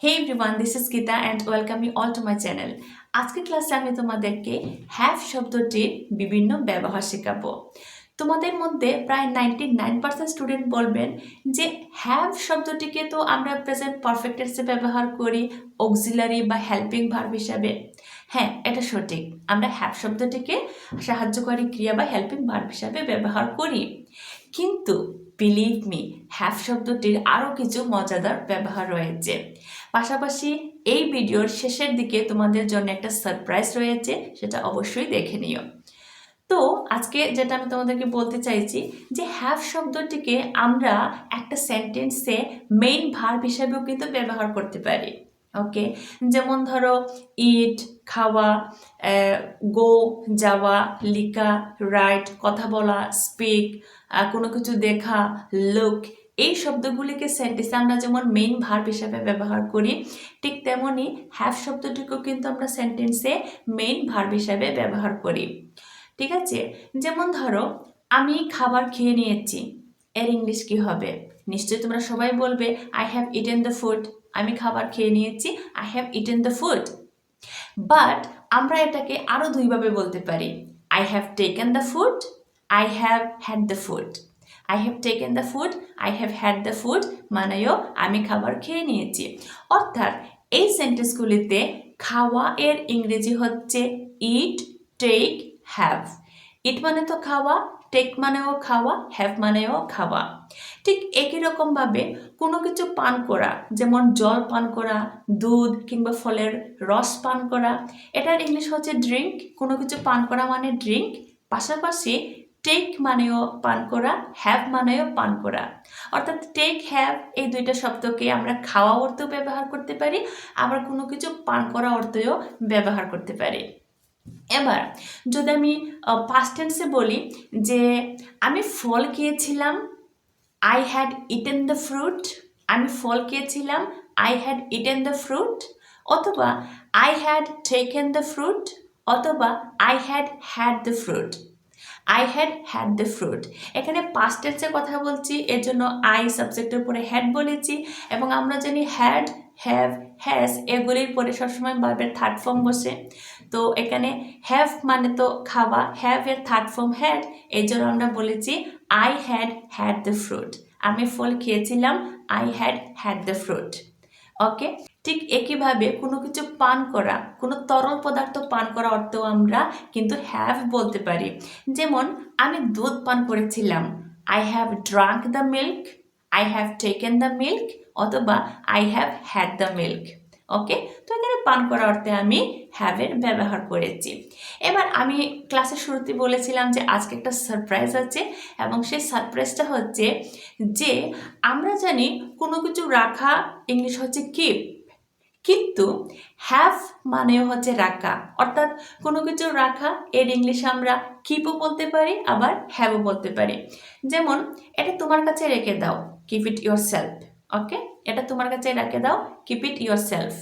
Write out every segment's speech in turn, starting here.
Hey everyone, this is Gita and welcome you all to my channel. আজকের ক্লাসে আমি তোমাদেরকে হ্যাভ শব্দটির বিভিন্ন ব্যবহার শেখাবো। তোমাদের মধ্যে প্রায় 99% স্টুডেন্ট বলবেন যে হ্যাভ শব্দটিকে তো আমরা প্রেজেন্ট পারফেক্ট টেন্সে ব্যবহার করি অক্সিলারি বা হেল্পিং ভার্ব হিসাবে। হ্যাঁ, এটা সঠিক। আমরা হ্যাভ শব্দটিকে সাহায্যকারী ক্রিয়া বা হেল্পিং ভার্ব হিসাবে ব্যবহার করি, কিন্তু বিলিভ মি, হ্যাভ শব্দটির আরও কিছু মজাদার ব্যবহার রয়েছে। পাশাপাশি এই ভিডিওর শেষের দিকে তোমাদের জন্য একটা সারপ্রাইজ রয়েছে, সেটা অবশ্যই দেখে নিও। তো আজকে যেটা আমি তোমাদেরকে বলতে চাইছি যে হ্যাভ শব্দটিকে আমরা একটা সেন্টেন্সে মেইন ভার্ব হিসেবেও কিন্তু ব্যবহার করতে পারি। ওকে, যেমন ধরো ইট খাওয়া, গো যাওয়া, লিখা রাইট কথা বলা, স্পিক কোনো কিছু দেখা, লুক, এই শব্দগুলিকে সেন্টেন্সে আমরা যেমন মেইন ভার্ব হিসেবে ব্যবহার করি, ঠিক তেমনি হ্যাভ শব্দটিকেও কিন্তু আমরা সেন্টেন্সে মেইন ভার্ব হিসেবে ব্যবহার করি। ঠিক আছে, যেমন ধরো আমি খাবার খেয়ে নিয়েছি, এর ইংলিশ কি হবে? নিশ্চয়ই তোমরা সবাই বলবে I have eaten the food. আমি খাবার খেয়ে নিয়েছি, I have eaten the food. But আমরা এটাকে আরও দুইভাবে বলতে পারি, I have taken the food, I have had the food. I have taken the food, I have had the food মানেও আমি খাবার খেয়ে নিয়েছি। অর্থাৎ এই সেন্টেন্সগুলিতে খাওয়া এর ইংরেজি হচ্ছে ইট, টেক, হ্যাভ। ইট মানে তো খাওয়া, টেক মানেও খাওয়া, হ্যাভ মানেও খাওয়া। ঠিক একই রকমভাবে কোনো কিছু পান করা, যেমন জল পান করা, দুধ কিংবা ফলের রস পান করা, এটার ইংলিশ হচ্ছে ড্রিঙ্ক। কোনো কিছু পান করা মানে ড্রিঙ্ক। পাশাপাশি টেক মানেও পান করা, হ্যাভ মানেও পান করা। অর্থাৎ টেক, হ্যাভ এই দুইটা শব্দকে আমরা খাওয়া অর্থেও ব্যবহার করতে পারি, আবার কোনো কিছু পান করা অর্থেও ব্যবহার করতে পারি। এবার যদি আমি পাস্ট টেন্সে বলি যে আমি ফল খেয়েছিলাম, I had eaten the fruit. আমি ফল খেয়েছিলাম, I had eaten the fruit. অথবা I had taken the fruit, অথবা I had had the fruit. I had had the fruit, এখানে পাস্ট টেন্সের কথা বলছি, এর জন্য আই সাবজেক্টের পরে হ্যাড বলেছি। এবং আমরা জানি হ্যাড, হ্যাভ, হ্যাজ এগুলির পরে সবসময় ভার্বের থার্ড ফর্ম বসে। তো এখানে হ্যাভ মানে তো খাওয়া, হ্যাভ এর থার্ড ফর্ম হ্যাড, এই জন্য আমরা বলেছি I had had the fruit. আমি ফল খেয়েছিলাম, I had had the fruit. Okay, ঠিক একইভাবে কোনো কিছু পান করা, কোনো তরল পদার্থ পান করা অর্থেও আমরা কিন্তু হ্যাভ বলতে পারি। যেমন আমি দুধ পান করেছিলাম, I have drunk the milk, I have taken the milk, অথবা I have had the milk. Okay, তো এখানে পান করা অর্থে আমি হ্যাভের ব্যবহার করেছি। এবার আমি ক্লাসের শুরুতে বলেছিলাম যে আজকে একটা সারপ্রাইজ আছে, এবং সেই সারপ্রাইজটা হচ্ছে যে আমরা জানি কোনো কিছু রাখা ইংলিশ হচ্ছে কিপ, কিন্তু হ্যাভ মানেও হচ্ছে রাখা। অর্থাৎ কোনো কিছু রাখা এর ইংলিশ আমরা কিপও বলতে পারি, আবার হ্যাভও বলতে পারি। যেমন এটা তোমার কাছে রেখে দাও, কিপ ইট ইয়োর সেলফ। ওকে, এটা তোমার কাছে রেখে দাও, কিপ ইট ইয়োর সেলফ।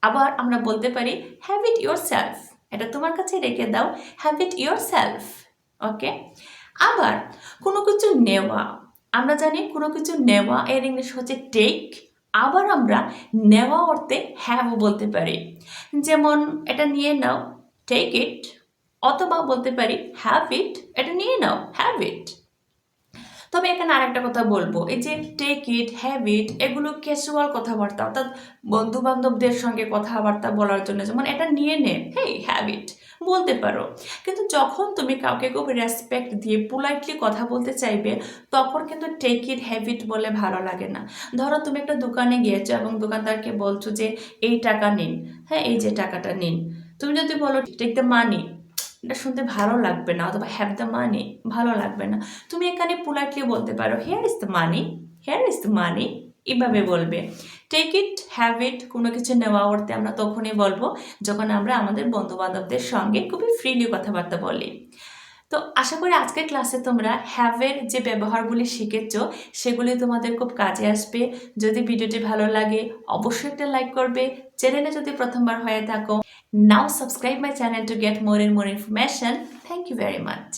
আবার আমরা বলতে পারি হ্যাভ ইট ইয়োর সেলফ, এটা তোমার কাছে রেখে দাও, হ্যাভ ইট ইয়োর সেলফ। ওকে, আবার কোনো কিছু নেওয়া, আমরা জানি কোনো কিছু নেওয়া এর ইংলিশ হচ্ছে টেক। আবার আমরা নেওয়া অর্থে হ্যাভও বলতে পারি। যেমন এটা নিয়ে নাও, টেক ইট, অথবা বলতে পারি হ্যাভ ইট, এটা নিয়ে নাও, হ্যাভ ইট। তবে এখানে আরেকটা কথা বলবো, এই যে টেক ইট, হ্যাভ ইট এগুলো ক্যাজুয়াল কথাবার্তা, অর্থাৎ বন্ধু বান্ধবদের সঙ্গে কথাবার্তা বলার জন্য, যেমন এটা নিয়ে নে, হেই হ্যাভ ইট বলতে পারো। কিন্তু যখন তুমি কাউকে খুব রেসপেক্ট দিয়ে পোলাইটলি কথা বলতে চাইবে, তখন কিন্তু টেক ইট, হ্যাভ ইট বলে ভালো লাগে না। ধরো তুমি একটা দোকানে গিয়েছো এবং দোকানদারকে বলছো যে এই টাকা নিন, হ্যাঁ এই যে টাকাটা নিন। তুমি যদি বলো টেক দ্য মানি, এটা শুনতে ভালো লাগবে না, অথবা হ্যাভ দ্য মানি ভালো লাগবে না। তুমি এখানে পোলাইটলি বলতে পারো here is the money, here is the money, এভাবে বলবে। টেক ইট, হ্যাভ ইট কোনো কিছু নেওয়া অর্থে আমরা তখনই বলবো যখন আমরা আমাদের বন্ধু বান্ধবদের সঙ্গে খুবই ফ্রিলি কথাবার্তা বলি। তো আশা করি আজকের ক্লাসে তোমরা হ্যাভের যে ব্যবহারগুলি শিখেছো সেগুলি তোমাদের খুব কাজে আসবে। যদি ভিডিওটি ভালো লাগে অবশ্যই একটা লাইক করবে। চ্যানেলে যদি প্রথমবার হয়ে থাকো, now subscribe my channel to get more and more information. Thank you very much.